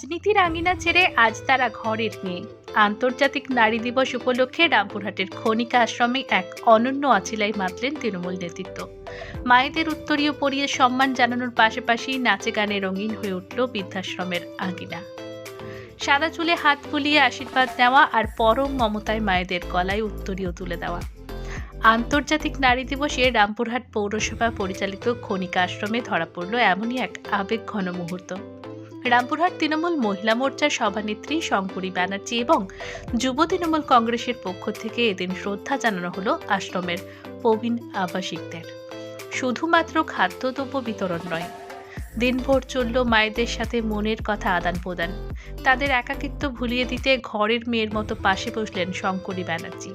রাজনীতির আঙিনা ছেড়ে আজ তারা ঘরের মেয়ে। আন্তর্জাতিক নারী দিবস উপলক্ষে রামপুরহাটের খনিকা আশ্রমে এক অনন্য আছিলাই মাতলেন তৃণমূল নেতৃত্ব। মায়েদের উত্তরীয় পরিয়ে সম্মান জানানোর পাশাপাশি নাচে গানে রঙিন হয়ে উঠল বৃদ্ধাশ্রমের আঙিনা। সাদা চুলে হাত বুলিয়ে আশীর্বাদ নেওয়া আর পরম মমতায় মায়েদের গলায় উত্তরীয় তুলে দেওয়া। আন্তর্জাতিক নারী দিবসে রামপুরহাট পৌরসভা পরিচালিত খনিকা আশ্রমে ধরা পড়ল এমনই এক আবেগঘন মুহূর্ত। রামপুরহাট তৃণমূল মহিলা মোর্চার সভানেত্রী শঙ্করী ব্যানার্জি এবং যুব তৃণমূল কংগ্রেসের পক্ষ থেকে এদিন শ্রদ্ধা জানানো হলো আশ্রমের প্রবীণ আবাসিকদের। শুধুমাত্র খাদ্যদ্রব্য বিতরণ নয়, দিনভর চলল মায়েদের সাথে মনের কথা আদান প্রদান। তাদের একাকিত্ব ভুলিয়ে দিতে ঘরের মেয়ের মতো পাশে বসলেন শঙ্করী ব্যানার্জি।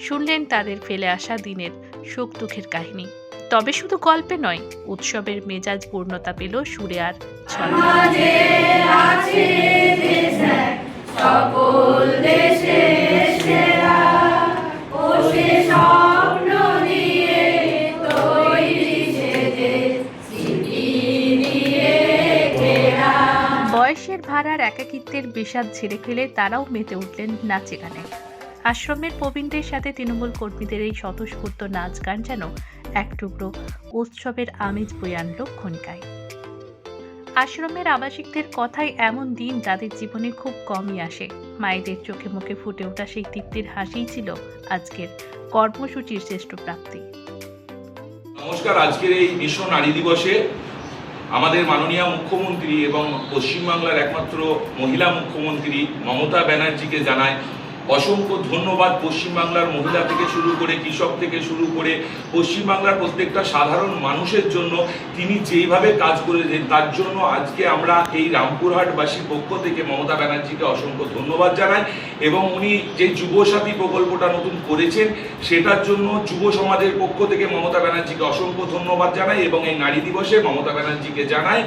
শুনলেন তাদের ফেলে আসা দিনের সুখ দুঃখের কাহিনী। তবে শুধু গল্পে নয়, উৎসবের মেজাজ পূর্ণতা পেল সুরে আর ছন্দে। বয়সের ভাড়ার একাকিত্বের বিষাদ ঝেড়ে ফেলে তারাও মেতে উঠলেন নাচে গানে। আশ্রমের প্রবীণদের সাথে তৃণমূল কর্মীদের এই স্বতঃস্ফূর্ত নাচ গান যেন এক টুকরো উৎসবের আমেজ বয়ে আনল খনিকায়। আশ্রমের আবাসিকদের কথায় এমন দিন তাদের জীবনে খুব কমই আসে। মায়েদের চোখে মুখে ফুটে ওঠা সেই তৃপ্তির হাসিই ছিল আজকের কর্মসূচির শ্রেষ্ঠ প্রাপ্তি। নমস্কার। আজকের এই বিশ্ব নারী দিবসে আমাদের মাননীয় মুখ্যমন্ত্রী এবং পশ্চিমবাংলার একমাত্র মহিলা মুখ্যমন্ত্রী মমতা ব্যানার্জিকে জানায় অসংখ্য ধন্যবাদ। পশ্চিমবাংলার মহিলা থেকে শুরু করে কৃষক থেকে শুরু করে পশ্চিমবাংলার প্রত্যেকটা সাধারণ মানুষের জন্য তিনি যেইভাবে কাজ করেছেন তার জন্য আজকে আমরা এই রামপুরহাটবাসীর পক্ষ থেকে মমতা ব্যানার্জিকে অসংখ্য ধন্যবাদ জানাই। এবং উনি যে যুবসাথী প্রকল্পটা নতুন করেছেন সেটার জন্য যুব সমাজের পক্ষ থেকে মমতা ব্যানার্জিকে অসংখ্য ধন্যবাদ জানাই। এবং এই নারী দিবসে মমতা ব্যানার্জিকে জানাই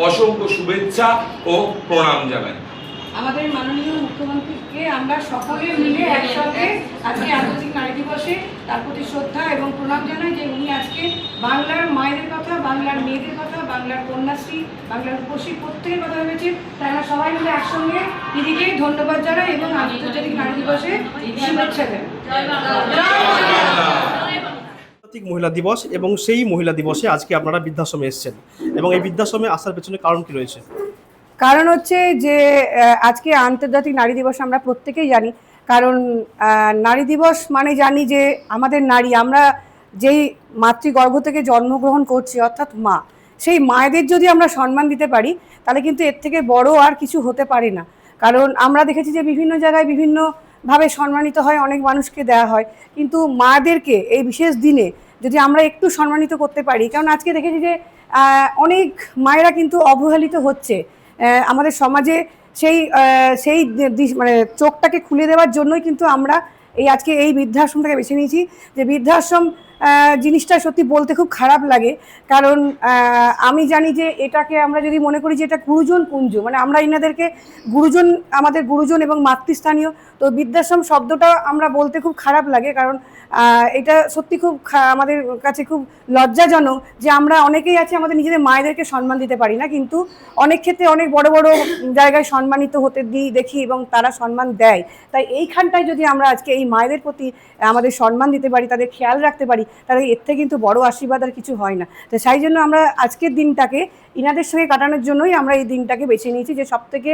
অসংখ্য শুভেচ্ছা ও প্রণাম জানাই। আমাদের মাননীয় মুখ্যমন্ত্রীকে আমরা সকলে মিলে একসাথে আজকে আন্তর্জাতিক নারী দিবসে তার প্রতি শ্রদ্ধা এবং প্রণাম জানাই যে উনি আজকে বাংলার মায়েদের কথা, বাংলার মেয়েদের কথা, বাংলার কন্যাশ্রী, বাংলার রূপশ্রী প্রত্যেকের কথা ভেবেছে। তারা সবাই মিলে একসঙ্গে দিদিকে ধন্যবাদ জানায় এবং আন্তর্জাতিক নারী দিবসে শুভেচ্ছা দেয়। আন্তর্জাতিক মহিলা দিবস এবং সেই মহিলা দিবসে আজকে আপনারা বৃদ্ধাশ্রমে এসেছেন এবং এই বৃদ্ধাশ্রমে আসার পেছনে কারণ কি রয়েছে? কারণ হচ্ছে যে আজকে আন্তর্জাতিক নারী দিবস আমরা প্রত্যেকেই জানি। কারণ নারী দিবস মানে জানি যে আমাদের নারী, আমরা যেই মাতৃগর্ভ থেকে জন্মগ্রহণ করছি অর্থাৎ মা, সেই মায়েদের যদি আমরা সম্মান দিতে পারি তাহলে কিন্তু এর থেকে বড় আর কিছু হতে পারে না। কারণ আমরা দেখেছি যে বিভিন্ন জায়গায় বিভিন্নভাবে সম্মানিত হয়, অনেক মানুষকে দেওয়া হয়, কিন্তু মাদেরকে এই বিশেষ দিনে যদি আমরা একটু সম্মানিত করতে পারি, কারণ আজকে দেখেছি যে অনেক মায়েরা কিন্তু অবহেলিত হচ্ছে আমাদের সমাজে। সেই মানে চোখটাকে খুলে দেওয়ার জন্যই কিন্তু আমরা আজকে এই বৃদ্ধাশ্রমটাকে বেছে নিয়েছি। যে বৃদ্ধাশ্রম জিনিসটা সত্যি বলতে খুব খারাপ লাগে, কারণ আমি জানি যে এটাকে আমরা যদি মনে করি যে এটা গুরুজন পুঞ্জ, মানে আমরা এনাদেরকে গুরুজন, আমাদের গুরুজন এবং মাতৃস্থানীয়, তো বৃদ্ধাশ্রম শব্দটা আমরা বলতে খুব খারাপ লাগে। কারণ এটা সত্যি খুব আমাদের কাছে খুব লজ্জাজনক যে আমরা অনেকেই আছি আমাদের নিজেদের মায়েদেরকে সম্মান দিতে পারি না, কিন্তু অনেক ক্ষেত্রে অনেক বড় বড় জায়গায় সম্মানিত হতে দেখি এবং তারা সম্মান দেয়। তাই এইখানটায় যদি আমরা আজকে এই মায়েদের প্রতি আমাদের সম্মান দিতে পারি, তাদের খেয়াল রাখতে পারি, তাহলে এর থেকে কিন্তু বড় আশীর্বাদ আর কিছু হয় না। তো সেই জন্য আমরা আজকের দিনটাকে ইনাদের সঙ্গে কাটানোর জন্যই আমরা এই দিনটাকে বেছে নিয়েছি যে সবথেকে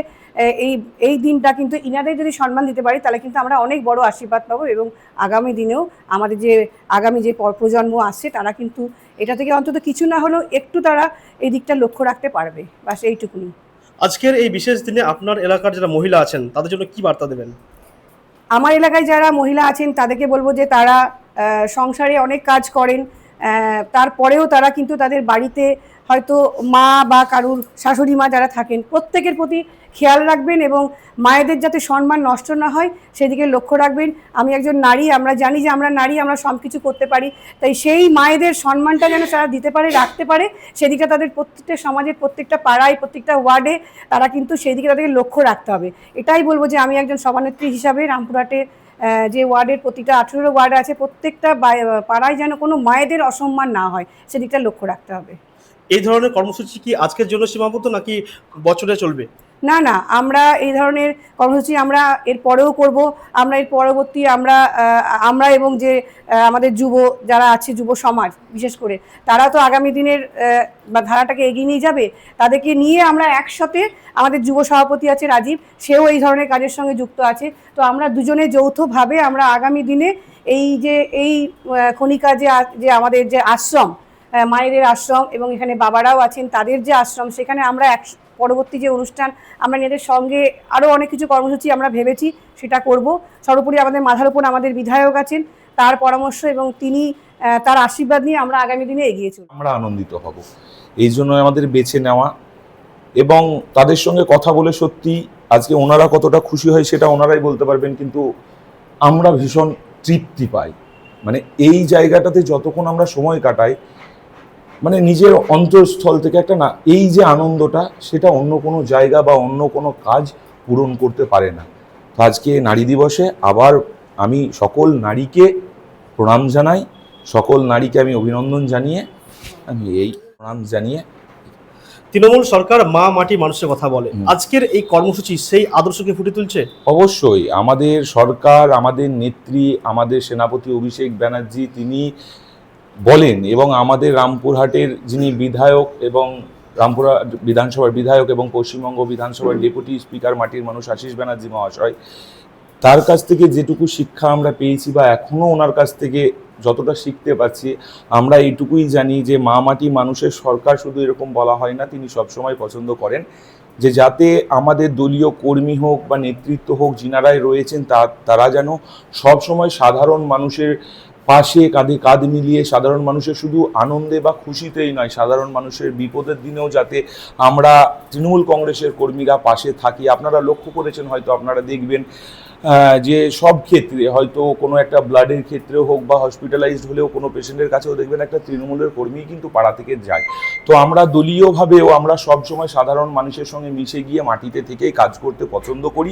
এই দিনটা কিন্তু ইনাদের যদি সম্মান দিতে পারি তাহলে কিন্তু আমরা অনেক বড় আশীর্বাদ পাবো এবং আগামী দিনেও আমাদের যে আগামী যে প্রজন্ম আসছে তারা কিন্তু এটা থেকে অন্তত কিছু না হলেও একটু তারা এই দিকটা লক্ষ্য রাখতে পারবে। বাস এইটুকুনি। আজকের এই বিশেষ দিনে আপনার এলাকার যারা মহিলা আছেন তাদের জন্য কি বার্তা দেবেন? আমার এলাকায় যারা মহিলা আছেন তাদেরকে বলবো যে তারা সংসারে অনেক কাজ করেন, তারপরেও তারা কিন্তু তাদের বাড়িতে হয়তো মা বা কারুর শাশুড়ি মা যারা থাকেন প্রত্যেকের প্রতি খেয়াল রাখবেন এবং মায়েদের যাতে সম্মান নষ্ট না হয় সেদিকে লক্ষ্য রাখবেন। আমি একজন নারী, আমরা জানি যে আমরা নারী, আমরা সব কিছু করতে পারি, তাই সেই মায়েদের সম্মানটা যেন তারা দিতে পারে, রাখতে পারে, সেদিকে তাদের প্রত্যেকটা সমাজের প্রত্যেকটা পাড়ায় প্রত্যেকটা ওয়ার্ডে তারা কিন্তু সেই দিকে তাদেরকে লক্ষ্য রাখতে হবে। এটাই বলবো যে আমি একজন সভানেত্রী হিসাবে রামপুরহাটে যে ওয়ার্ডের প্রতিটা 18 ওয়ার্ড আছে প্রত্যেকটা পাড়ায় যেন কোনো মায়েদের অসম্মান না হয় সেদিকটা লক্ষ্য রাখতে হবে। এই ধরনের কর্মসূচি কি আজকের জন্য সীমাবদ্ধ নাকি বছরে চলবে? না না, আমরা এই ধরনের কর্মসূচি আমরা এর পরেও করব। আমরা এর পরবর্তী আমরা এবং যে আমাদের যুব যারা আছে, যুব সমাজ বিশেষ করে, তারা তো আগামী দিনের বা ধারাটাকে এগিয়ে নিয়ে যাবে। তাদেরকে নিয়ে আমরা একসাথে, আমাদের যুব সভাপতি আছে রাজীব, সেও এই ধরনের কাজের সঙ্গে যুক্ত আছে। তো আমরা দুজনে যৌথভাবে আমরা আগামী দিনে এই খনিকা যে আমাদের যে আশ্রম, মায়েদের আশ্রম, এবং এখানে বাবারাও আছেন, তাদের যে আশ্রম, সেখানে আমরা পরবর্তী যে অনুষ্ঠান আমরা নিজেদের সঙ্গে আরও অনেক কিছু কর্মসূচি আমরা ভেবেছি, সেটা করব। সর্বোপরি আমাদের মাথার উপর আমাদের বিধায়ক আছেন, তার পরামর্শ এবং তিনি তার আশীর্বাদ নিয়ে আমরা আগামী দিনে এগিয়ে চলব। আমরা আনন্দিত হব, এই জন্য আমাদের বেছে নেওয়া এবং তাদের সঙ্গে কথা বলে সত্যি আজকে ওনারা কতটা খুশি হয় সেটা ওনারাই বলতে পারবেন, কিন্তু আমরা ভীষণ তৃপ্তি পাই। মানে এই জায়গাটাতে যতক্ষণ আমরা সময় কাটাই, মানে নিজের অন্তঃস্থল থেকে একটা না, এই যে আনন্দটা, সেটা অন্য কোনো জায়গা বা অন্য কোনো কাজ পূরণ করতে পারে না। তো আজকে নারী দিবসে আবার আমি সকল নারীকে প্রণাম জানাই, সকল নারীকে আমি অভিনন্দন জানিয়ে প্রণাম জানিয়ে তৃণমূল সরকার মা মাটি মানুষের কথা বলে, আজকের এই কর্মসূচি সেই আদর্শকে ফুটে তুলছে। অবশ্যই আমাদের সরকার, আমাদের নেত্রী, আমাদের সেনাপতি অভিষেক ব্যানার্জি তিনি বলেন, এবং আমাদের রামপুরহাটের যিনি বিধায়ক এবং রামপুরহাট বিধানসভার বিধায়ক এবং পশ্চিমবঙ্গ বিধানসভার ডেপুটি স্পিকার মাটির মানুষ আশিস ব্যানার্জি মহাশয়, তার কাছ থেকে যেটুকু শিক্ষা আমরা পেয়েছি বা এখনও ওনার কাছ থেকে যতটা শিখতে পারছি, আমরা এইটুকুই জানি যে মা মাটি মানুষের সরকার শুধু এরকম বলা হয় না, তিনি সবসময় পছন্দ করেন যে যাতে আমাদের দলীয় কর্মী হোক বা নেতৃত্ব হোক, যিনারাই রয়েছেন তারা যেন সবসময় সাধারণ মানুষের পাশে কাঁধে কাঁধ মিলিয়ে, সাধারণ মানুষের শুধু আনন্দে বা খুশিতেই নয়, সাধারণ মানুষের বিপদের দিনেও যাতে আমরা তৃণমূল কংগ্রেসের কর্মীরা পাশে থাকি। আপনারা লক্ষ্য করেছেন, হয়তো আপনারা দেখবেন যে সব ক্ষেত্রে, হয়তো কোনো একটা ব্লাডের ক্ষেত্রেও হোক বা হসপিটালাইজড হলেও কোনো পেশেন্টের কাছেও দেখবেন একটা তৃণমূলের কর্মী কিন্তু পাড়া থেকে যায়। তো আমরা দলীয়ভাবেও আমরা সবসময় সাধারণ মানুষের সঙ্গে মিশে গিয়ে মাটিতে থেকেই কাজ করতে পছন্দ করি,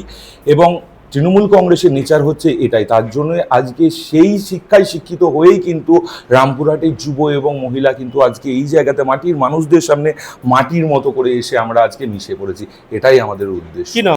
এবং তৃণমূল কংগ্রেসের নেচার হচ্ছে এটাই। তার জন্য আজকে সেই শিক্ষায় শিক্ষিত হয়েই কিন্তু রামপুরহাটের যুব এবং মহিলা কিন্তু আজকে এই জায়গাতে মাটির মানুষদের সামনে মাটির মতো করে এসে আমরা আজকে মিশে পড়েছি। এটাই আমাদের উদ্দেশ্য। কি না